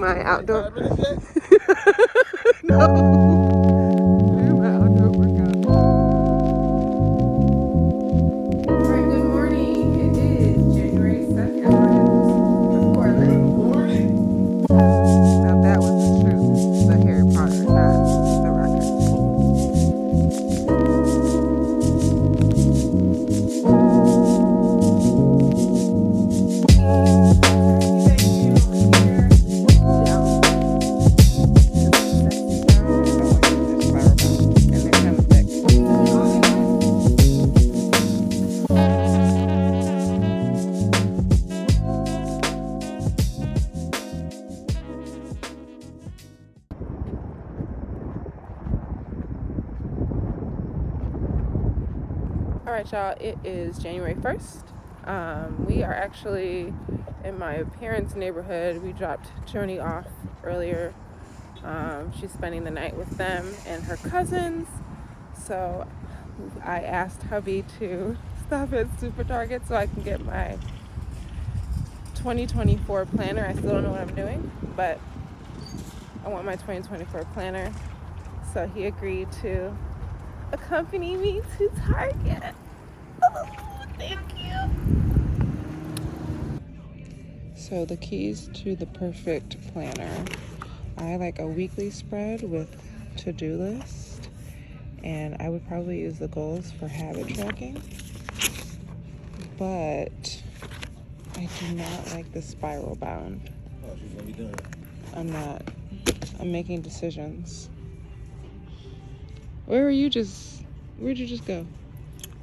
my outdoor. No. Doing my outdoor workout. Alright, good morning. It is January 2nd. Of Portland. Good morning. Now that was the truth. The Harry Potter, not the record. All right, y'all, it is January 1st. We are actually in my parents' neighborhood. We dropped Journey off earlier. She's spending the night with them and her cousins. So I asked hubby to stop at Super Target so I can get my 2024 planner. I still don't know what I'm doing, but I want my 2024 planner. So he agreed to accompany me to Target. Oh, thank you. So the keys to the perfect planner. I like a weekly spread with to-do list, and I would probably use the goals for habit tracking, but I do not like the spiral bound. Oh, she's gonna be done. I'm making decisions. Where'd you just go?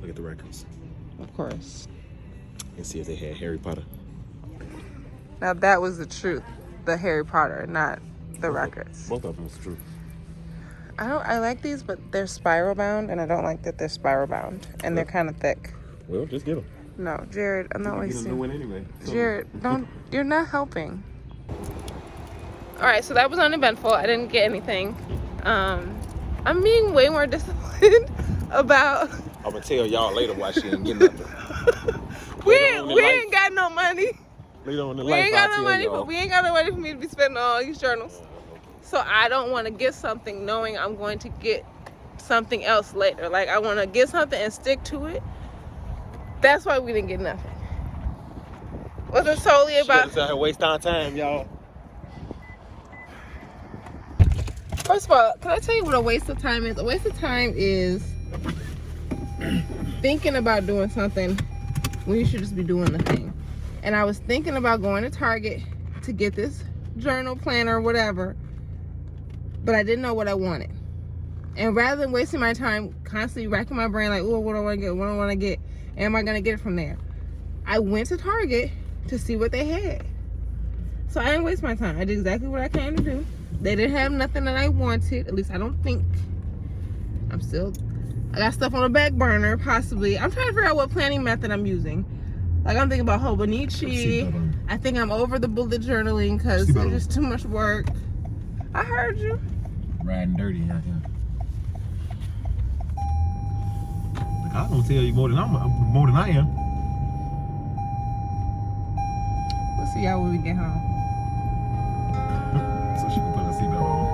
Look at the records Of course. and see if they had Harry Potter. Now that was the truth. The Harry Potter, not the records. Both of them was true. I like these, but they're spiral bound, and I don't like that they're spiral bound, and they're kind of thick. Well, just get them. No, Jared, I'm not wasting. You get a new one anyway. So. Jared, you're not helping. All right, so that was uneventful. I didn't get anything. I'm being way more disciplined about. I'm gonna tell y'all later why she ain't getting nothing. we ain't got no money. Later on in We life, ain't got I'll no tell money. y'all. We ain't got no money for me to be spending on all these journals. So I don't want to get something knowing I'm going to get something else later. Like, I want to get something and stick to it. That's why we didn't get nothing. Wasn't solely about. She out here wasting our time, y'all. First of all, can I tell you what a waste of time is? A waste of time is thinking about doing something when you should just be doing the thing. And I was thinking about going to Target to get this journal planner or whatever, but I didn't know what I wanted. And rather than wasting my time constantly racking my brain like, oh, what do I want to get? What do I want to get? Am I going to get it from there? I went to Target to see what they had. So I didn't waste my time. I did exactly what I came to do. They didn't have nothing that I wanted. At least I don't think. I got stuff on the back burner, possibly. I'm trying to figure out what planning method I'm using. Like, I'm thinking about Hobonichi. I think I'm over the bullet journaling because it's just too much work. I heard you. Riding dirty out here. Like, I don't tell you more than I am. We'll see y'all when we get home. So she can put her seatbelt on.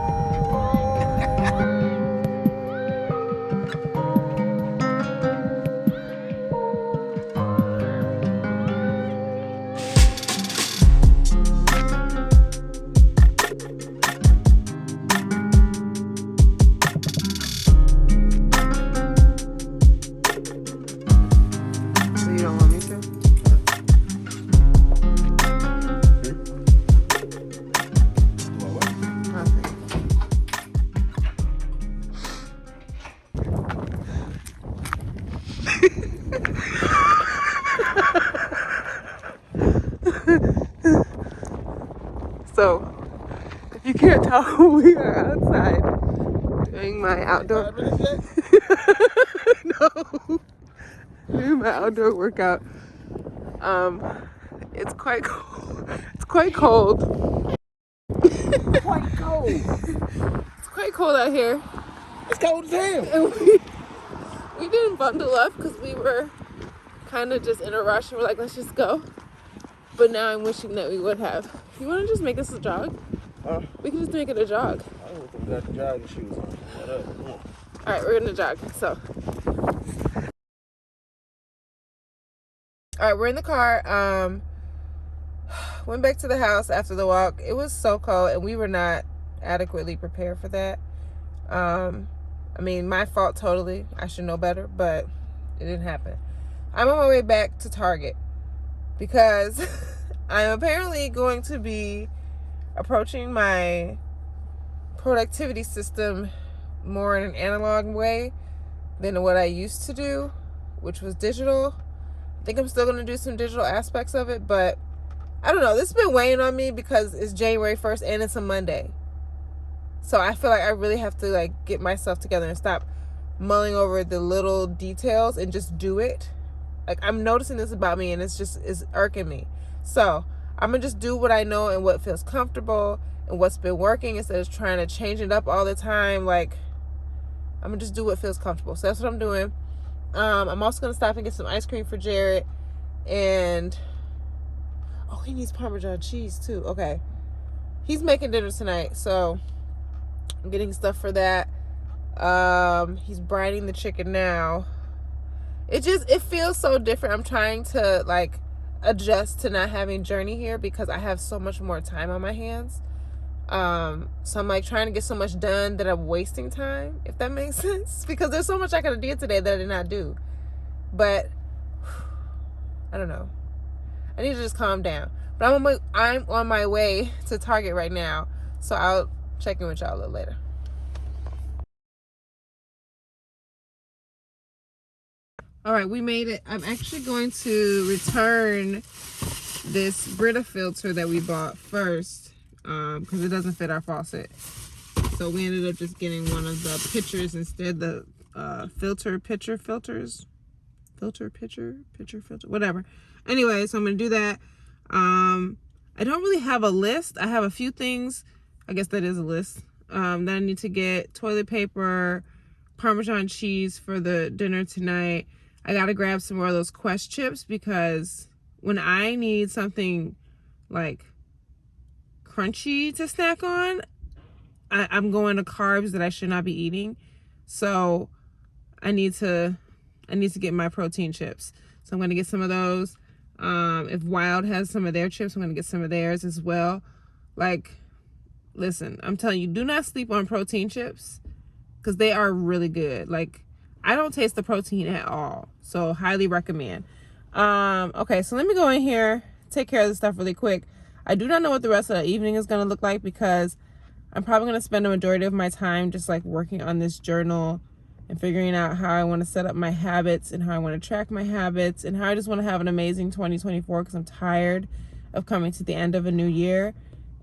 So you don't want me to? Nothing. So, if you can't tell, we are outside doing my outdoor. No, doing my outdoor workout. It's quite cold. It's quite cold. Quite cold. It's quite cold out here. It's cold as hell. And we didn't bundle up because we were kind of just in a rush and we're like, let's just go. But now I'm wishing that we would have. You want to just make us a jog? Huh? We can just make it a jog. I don't think we got the jogging shoes on. Whatever. Come on. All right, we're gonna jog. So, all right, we're in the car. Went back to the house after the walk. It was so cold, and we were not adequately prepared for that. I mean, my fault totally. I should know better, but it didn't happen. I'm on my way back to Target because I'm apparently going to be approaching my productivity system more in an analog way than what I used to do, which was digital. I think I'm still going to do some digital aspects of it, but I don't know. This has been weighing on me because it's January 1st and it's a Monday. So I feel like I really have to like get myself together and stop mulling over the little details and just do it. Like, I'm noticing this about me and it's irking me. So I'm going to just do what I know and what feels comfortable and what's been working instead of trying to change it up all the time. Like, I'm going to just do what feels comfortable. So that's what I'm doing. I'm also going to stop and get some ice cream for Jared. And, oh, he needs Parmesan cheese too. Okay. He's making dinner tonight, so I'm getting stuff for that. He's brining the chicken now. It feels so different. I'm trying to like adjust to not having Journey here because I have so much more time on my hands. So I'm like trying to get so much done that I'm wasting time, if that makes sense, because there's so much I could have did today that I did not do. But I don't know. I need to just calm down. But I'm on my way to Target right now, so I'll check in with y'all a little later. All right, we made it. I'm actually going to return this Brita filter that we bought first because it doesn't fit our faucet. So we ended up just getting one of the pitchers instead, the pitcher filter, whatever. Anyway, so I'm going to do that. I don't really have a list. I have a few things. I guess that is a list that I need to get. Toilet paper, Parmesan cheese for the dinner tonight. I gotta grab some more of those Quest chips because when I need something like crunchy to snack on, I'm going to carbs that I should not be eating. So I need to get my protein chips. So I'm gonna get some of those. If Wild has some of their chips, I'm gonna get some of theirs as well. Like, listen, I'm telling you, do not sleep on protein chips because they are really good. Like, I don't taste the protein at all. So highly recommend. Okay, so let me go in here, take care of this stuff really quick. I do not know what the rest of the evening is going to look like because I'm probably going to spend the majority of my time just like working on this journal and figuring out how I want to set up my habits and how I want to track my habits and how I just want to have an amazing 2024 because I'm tired of coming to the end of a new year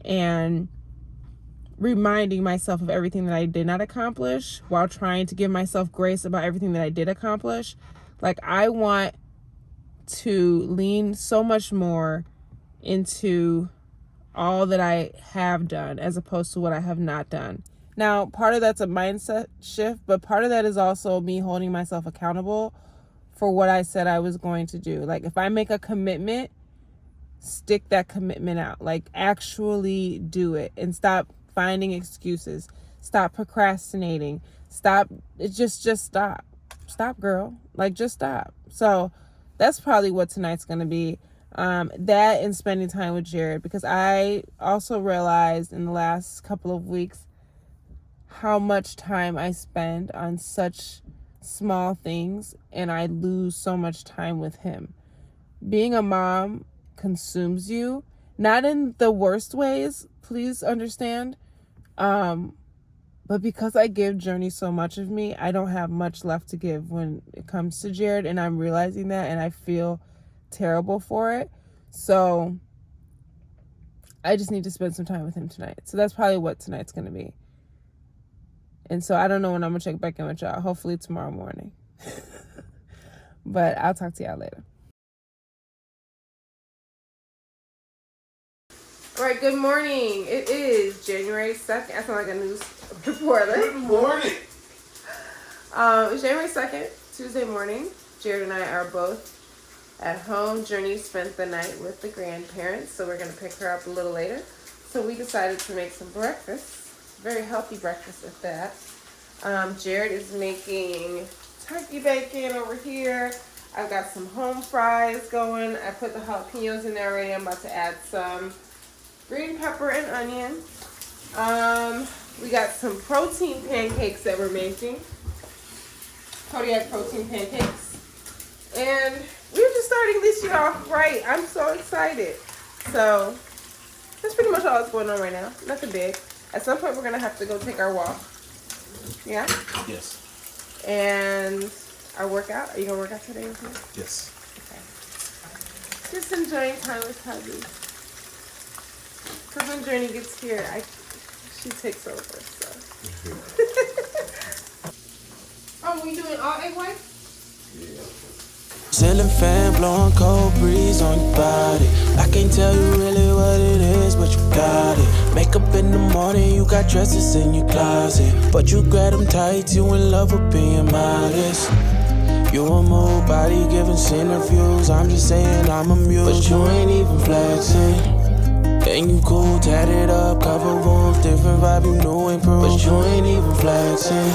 and reminding myself of everything that I did not accomplish while trying to give myself grace about everything that I did accomplish. Like, I want to lean so much more into all that I have done as opposed to what I have not done. Now, part of that's a mindset shift, but part of that is also me holding myself accountable for what I said I was going to do. Like, if I make a commitment, stick that commitment out. Like, actually do it and stop finding excuses. Stop procrastinating. Just stop, girl. Like, just stop. So that's probably what tonight's gonna be. That and spending time with Jared, because I also realized in the last couple of weeks how much time I spend on such small things and I lose so much time with him. Being a mom consumes you, not in the worst ways, please understand, but because I give Journey so much of me, I don't have much left to give when it comes to Jared, and I'm realizing that, and I feel terrible for it. So I just need to spend some time with him tonight. So that's probably what tonight's going to be. And so I don't know when I'm going to check back in with y'all. Hopefully tomorrow morning. But I'll talk to y'all later. All right, good morning. It is January 2nd. I sound like a news reporter. Good morning. It's January 2nd, Tuesday morning. Jared and I are both at home. Journey spent the night with the grandparents, so we're going to pick her up a little later. So we decided to make some breakfast. Very healthy breakfast at that. Jared is making turkey bacon over here. I've got some home fries going. I put the jalapenos in there already. I'm about to add some green pepper and onion. We got some protein pancakes that we're making. Kodiak protein pancakes. And we're just starting this year off right. I'm so excited. So that's pretty much all that's going on right now. Nothing big. At some point we're gonna have to go take our walk. Yeah? Yes. And our workout. Are you gonna work out today with me? Yes. Okay. Just enjoying time with hubby. Because when Journey gets here, she takes over, so. Oh, we doing all egg whites? Yeah. Ceiling fan blowing cold breeze on your body. I can't tell you really what it is, but you got it. Makeup in the morning, you got dresses in your closet, but you grab them tight, you in love with being modest. You a move body giving interviews. I'm just saying I'm amused, but you ain't even flexing. And you cool, tatted up, cover wounds, different vibe, you know improve, but you ain't even flexing.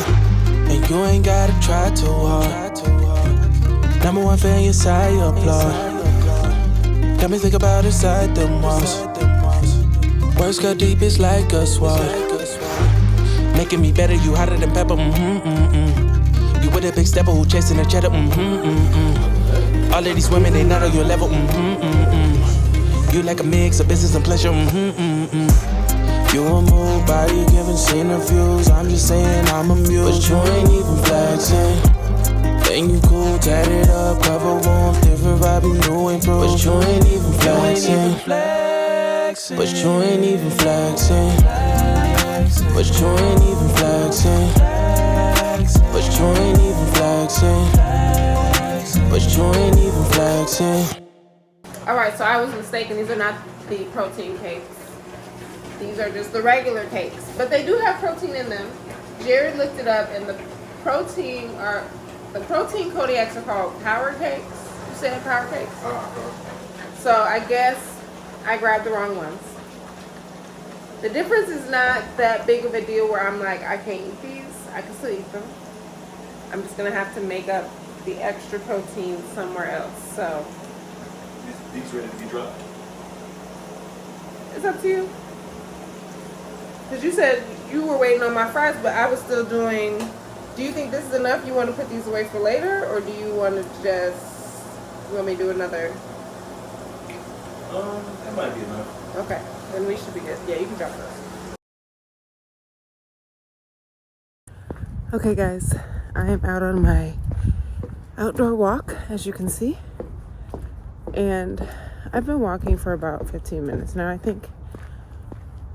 And you ain't gotta try too hard. Number one fan, your side, you applaud. Got me think about inside the walls. Words cut deep, it's like a sword. Making me better, you hotter than pepper, You with a big stepper who chasing a cheddar, All of these women, they not on your level, You like a mix of business and pleasure, You a move body giving interviews. I'm just saying I'm amused, but you ain't even flexing. And you cool, tatted up, cover wounds, different vibe, you know improve, but you ain't even flexing. But you ain't even flexing. But you ain't even flexing. But you ain't even flexing. But you ain't even flexing. Alright, so I was mistaken. These are not the protein cakes. These are just the regular cakes. But they do have protein in them. Jared looked it up, and the protein Kodiaks are called power cakes. You said power cakes? So I guess I grabbed the wrong ones. The difference is not that big of a deal where I'm like, I can't eat these. I can still eat them. I'm just going to have to make up the extra protein somewhere else. So These ready to be dropped? it's up to you. Because you said you were waiting on my fries, but I was still doing... Do you think this is enough? You want to put these away for later? Or do you want to just... You want me to do another... That might be enough. Okay. Then we should be good. Yeah, you can drop those. Okay, guys. I am out on my outdoor walk, as you can see. And I've been walking for about 15 minutes now, I think.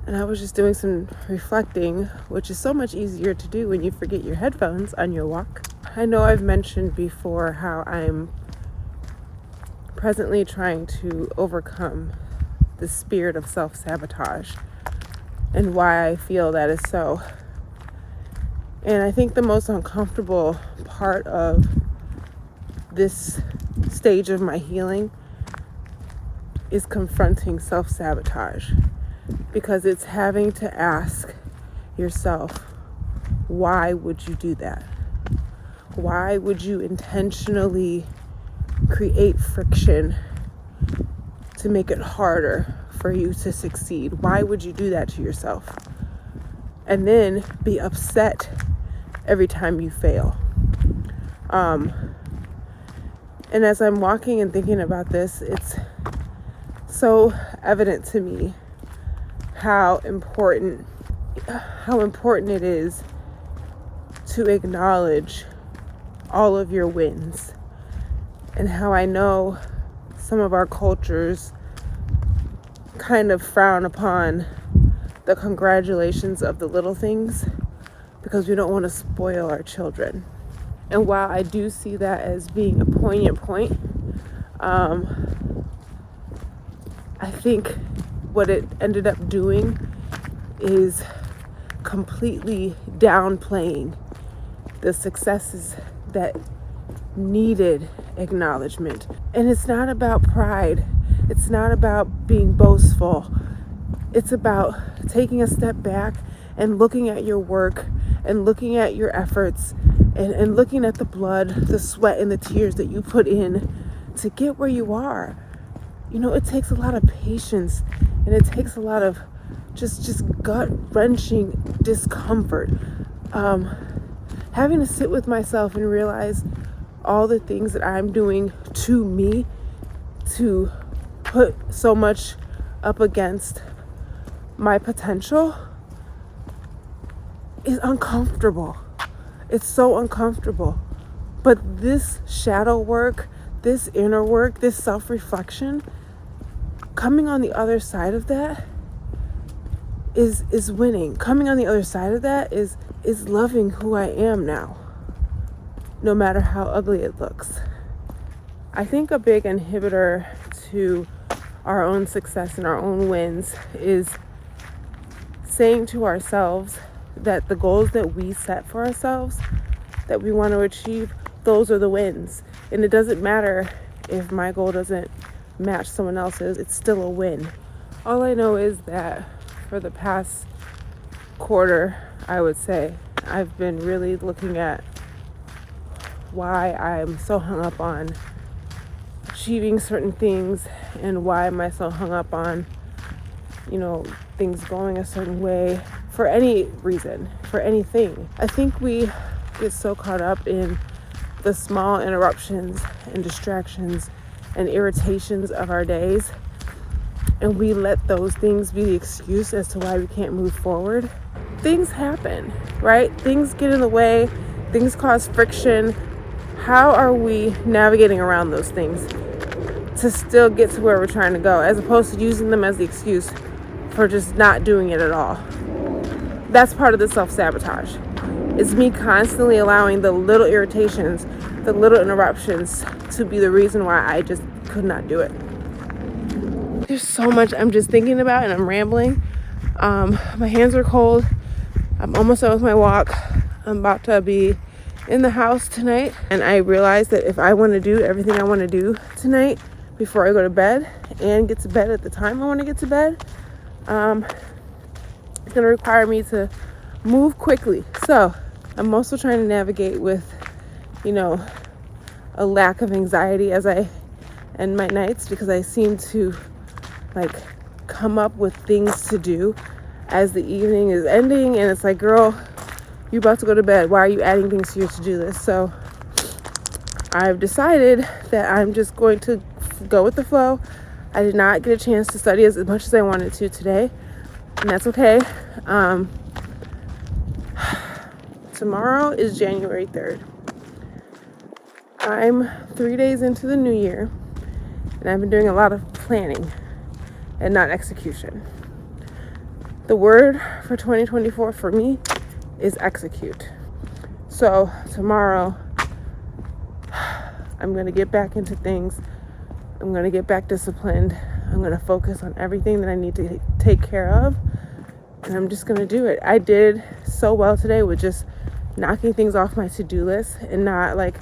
And I was just doing some reflecting, which is so much easier to do when you forget your headphones on your walk. I know I've mentioned before how I'm presently trying to overcome the spirit of self-sabotage and why I feel that is so. And I think the most uncomfortable part of this stage of my healing is confronting self-sabotage, because it's having to ask yourself, why would you do that? Why would you intentionally create friction to make it harder for you to succeed? Why would you do that to yourself? And then be upset every time you fail. And as I'm walking and thinking about this, it's so evident to me how important it is to acknowledge all of your wins, and how I know some of our cultures kind of frown upon the congratulations of the little things because we don't want to spoil our children. And while I do see that as being a poignant point, I think what it ended up doing is completely downplaying the successes that needed acknowledgement. And it's not about pride. It's not about being boastful. It's about taking a step back and looking at your work and looking at your efforts and looking at the blood, the sweat, and the tears that you put in to get where you are. You know, it takes a lot of patience, and it takes a lot of just gut-wrenching discomfort. Having to sit with myself and realize all the things that I'm doing to me to put so much up against my potential is uncomfortable. It's so uncomfortable. But this shadow work, this inner work, this self-reflection, coming on the other side of that is winning. Coming on the other side of that is loving who I am now, no matter how ugly it looks. I think a big inhibitor to our own success and our own wins is saying to ourselves that the goals that we set for ourselves, that we want to achieve, those are the wins. And it doesn't matter if my goal doesn't match someone else's, it's still a win. All I know is that for the past quarter, I would say, I've been really looking at why I'm so hung up on achieving certain things and why am I so hung up on, you know, things going a certain way for any reason, for anything. I think we get so caught up in the small interruptions and distractions and irritations of our days, and we let those things be the excuse as to why we can't move forward. Things happen, right? Things get in the way, things cause friction. How are we navigating around those things to still get to where we're trying to go, as opposed to using them as the excuse for just not doing it at all? That's part of the self-sabotage. It's me constantly allowing the little irritations, the little interruptions to be the reason why I just could not do it. There's so much I'm just thinking about and I'm rambling. My hands are cold. I'm almost done with my walk. I'm about to be in the house tonight, and I realized that if I want to do everything I want to do tonight before I go to bed and get to bed at the time I want to get to bed, it's going to require me to move quickly. So I'm also trying to navigate with, you know, a lack of anxiety as I end my nights, because I seem to like come up with things to do as the evening is ending, and it's like, girl, you're about to go to bed. Why are you adding things to your to-do list? So I've decided that I'm just going to go with the flow. I did not get a chance to study as much as I wanted to today, and that's okay. Tomorrow is January 3rd. I'm 3 days into the new year, and I've been doing a lot of planning and not execution. The word for 2024 for me is execute. So tomorrow, I'm going to get back into things. I'm going to get back disciplined. I'm going to focus on everything that I need to take care of, and I'm just going to do it. I did so well today with just knocking things off my to-do list and not like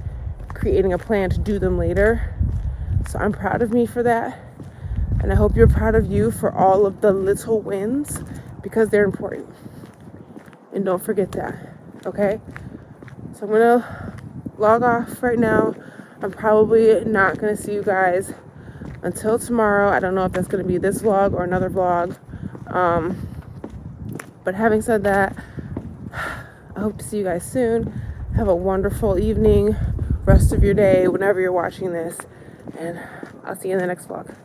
creating a plan to do them later. So I'm proud of me for that, and I hope you're proud of you for all of the little wins, because they're important. And don't forget that, okay? So I'm gonna log off right now. I'm probably not gonna see you guys until tomorrow. I don't know if that's gonna be this vlog or another vlog. But having said that, I hope to see you guys soon. Have a wonderful evening, rest of your day, whenever you're watching this, and I'll see you in the next vlog.